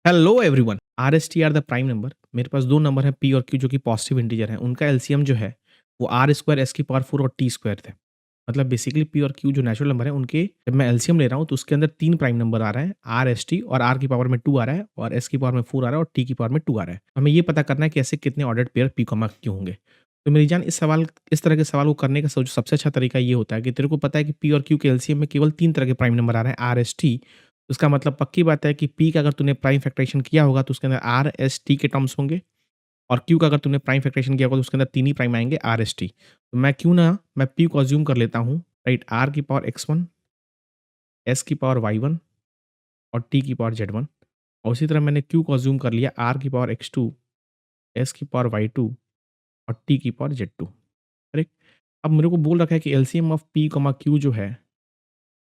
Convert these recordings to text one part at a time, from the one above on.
Hello everyone, R S T are the prime number. मेरे पास 2 number हैं पी और क्यू जो कि पॉजिटिव इंटीजर हैं। उनका एलसीएम जो है वो आर स्क्वायर एस की पावर 4 और टी स्क्वायर थे। मतलब बेसिकली पी और क्यू जो नेचुरल नंबर है उनके जब मैं एलसीएम ले रहा हूँ तो उसके अंदर 3 प्राइम नंबर आ रहा है, आर-एस-टी और आर की पावर में 2 आ रहा है और एस की पावर में 4 आ रहा है और टी की पावर में 2 आ रहा है। हमें ये पता करना है कि ऐसे कितने ऑर्डर्ड पेयर पी, क्यू होंगे। तो मेरी जान इस तरह के सवाल को करने का सबसे अच्छा तरीका ये होता है कि तेरे को पता है कि पी और क्यू के एलसीएम में केवल 3 तरह के प्राइम नंबर आ रहे हैं, आर-एस-टी। उसका मतलब पक्की बात है कि पी का अगर तूने प्राइम फैक्टराइज़ेशन किया होगा तो उसके अंदर आर-एस-टी के टर्म्स होंगे और क्यू का अगर तूने प्राइम फैक्टराइज़ेशन किया होगा तो उसके अंदर 3 ही प्राइम आएँगे, आर-एस-टी। तो मैं पी को अज़्यूम कर लेता हूँ, राइट, आर की पावर x1, एस की पावर y1 और टी की पावर z1 और उसी तरह मैंने क्यू को अज़्यूम कर लिया आर की पावर x2, एस की पावर y2 और टी की पावर z2, करेक्ट? अब मेरे को बोल रखा है कि एलसीएम ऑफ पी, क्यू जो है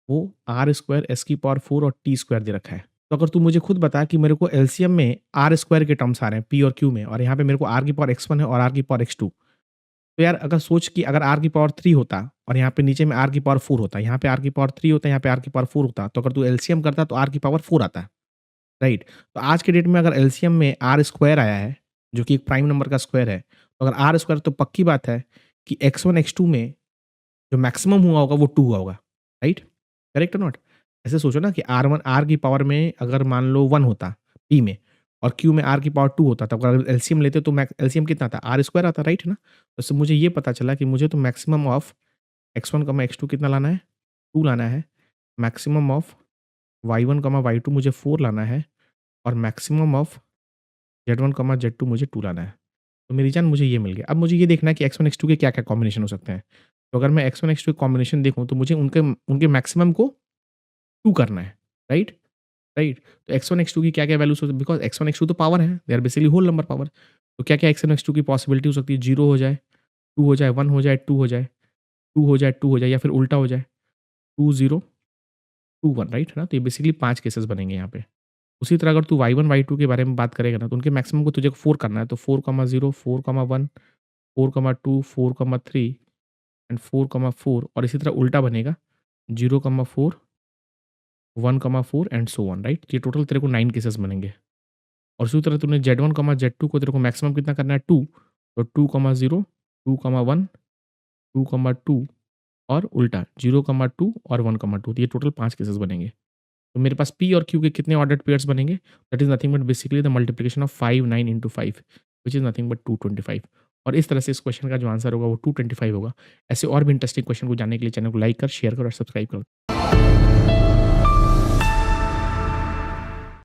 वो आर स्क्वायर एस की पावर 4 और टी स्क्वायर दे रखा है। तो अगर तू मुझे खुद बता कि मेरे को एलसीएम में आर स्क्वायर के टर्म्स आ रहे हैं पी और क्यू में और यहाँ पे मेरे को आर की पावर x1 है और आर की पावर x2। तो यार अगर सोच कि अगर आर की पावर 3 होता और यहाँ पे नीचे में आर की पावर 4 होता, यहाँ पे आर की पावर 3 होता, यहाँ पे आर की पावर 4 होता, तो अगर तू एलसीएम करता तो आर की पावर 4 आता, राइट? तो आज के डेट में अगर एलसीएम में आर स्क्वायर आया है, जो कि एक प्राइम नंबर का स्क्वायर है, तो अगर आर स्क्वायर तो पक्की बात है कि x1 x2 में जो मैक्सिमम हुआ होगा वो 2 हुआ होगा, राइट? करेक्ट और नॉट? ऐसे सोचो ना कि आर1 आर की पावर में अगर मान लो 1 होता पी में और क्यू में आर की पावर 2 होता, तब अगर एलसीएम लेते तो एलसीएम कितना आता? आर स्क्वायर आता, राइट ना? तो इससे मुझे ये पता चला कि मुझे तो मैक्सिमम ऑफ x1, x2 कितना लाना है? 2 लाना है। मैक्सिमम ऑफ y1, y2 मुझे 4 लाना है और मैक्सिमम ऑफ z1, z2 मुझे 2 लाना है। तो मेरी जान मुझे ये मिल गया। अब मुझे ये देखना है कि x1, x2 के क्या-क्या कॉम्बिनेशन हो सकते हैं। तो अगर मैं x1, x2 के कॉम्बिनेशन देखूँ तो मुझे उनके उनके मैक्सिमम को 2 करना है, राइट? राइट? तो x1, x2 की क्या-क्या वैल्यूज़ हो सकती है, बिकॉज़ x1, x2 तो पावर है, they are basically whole number power. तो क्या-क्या x1, x2 की पॉसिबिलिटी हो सकती है? 0 हो जाए, 2 हो जाए, 1 हो जाए, 2 हो जाए, 2 हो जाए, 2 हो जाए या फिर उल्टा हो जाए, 2 0 2 1, राइट? है ना? तो ये बेसिकली 5 केसेस बनेंगे यहाँ पे। उसी तरह अगर तू y1, y2 के बारे में बात करेगा ना, तो उनके मैक्सिमम को तुझे 4 करना है, तो 4, 0, 4, 1, 4, 2, 4, 3 एंड 4, 4 और इसी तरह उल्टा बनेगा 0, 4, 1, 4 एंड सो ऑन, राइट? ये टोटल तेरे को 9 केसेस बनेंगे। और उसी तरह तूने Z1, Z2 को तेरे को मैक्सिमम कितना करना है 2, तो 2, 0, 2, 1, 2, 2 और उल्टा 0, 2 और 1, 2, तो ये टोटल 5 केसेस बनेंगे। तो मेरे पास P और Q के कितने ऑर्डर्ड पेयर्स बनेंगे? That is nothing but basically the multiplication of 5, 9 into 5 which is nothing but 225 और इस तरह से इस क्वेश्चन का जो आंसर होगा वो 225 होगा। ऐसे और भी इंटरेस्टिंग क्वेश्चन को जानने के लिए चैनल को लाइक कर, शेयर करो और सब्सक्राइब करो।